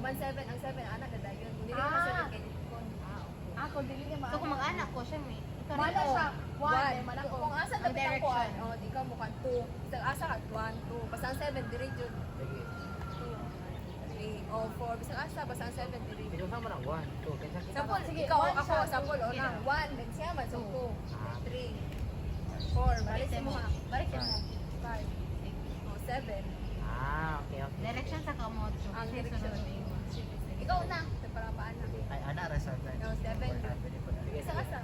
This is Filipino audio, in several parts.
Ang 7, anak na dayon. Hindi naman sa 7 kay Dikon. Ako, dili niya So kung mag-anak ko siya may. Mala siya. 1. Mala ko. Kung asa dapat ang kuan, di ka mo kan 2. Isang asa ka 1, 2. Basta ang 7 diri jud. Sige. 3 o 4. Basta asa basta ang 7 diri. Pero sama na 1, 2. Kaya kita. Sapol, Sige, ikaw one ako siya, sapol o two. nang 1 then siya man so 2. Ah. 3 4 balik mo ha. Balik mo. 5 o 7. Ah, okay, okay. Direction sa kamot. So Ang kasi direksyon. sunod mo. Ikaw na, sa parapaan na. Ay, anak rasa tayo. No, 7. Sige, Isa asa.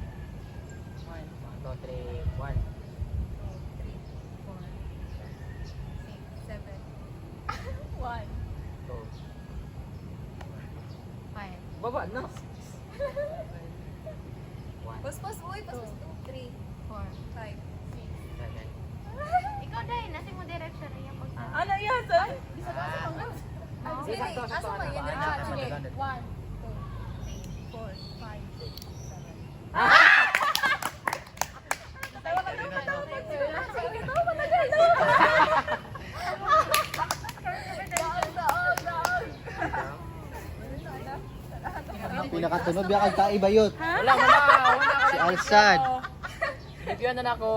1, 2, 3, 1. 3 4 6 7 1 2. 5. Baba, no? 1. Paspos, uy, paspos 2 3 4. 5 Ikaw dahil, nasa mo direction na yung pagsabi. Ano yan, son? Bisa ko sa Ah. panggas. Sige, Sakto, asa sakto, man anak. yun? Anak, Ah, anak, sige. anak. 1. 4 5 7 Ang pinakatunod biya kag kaibayot. Wala. Si Alsad. Review na ako.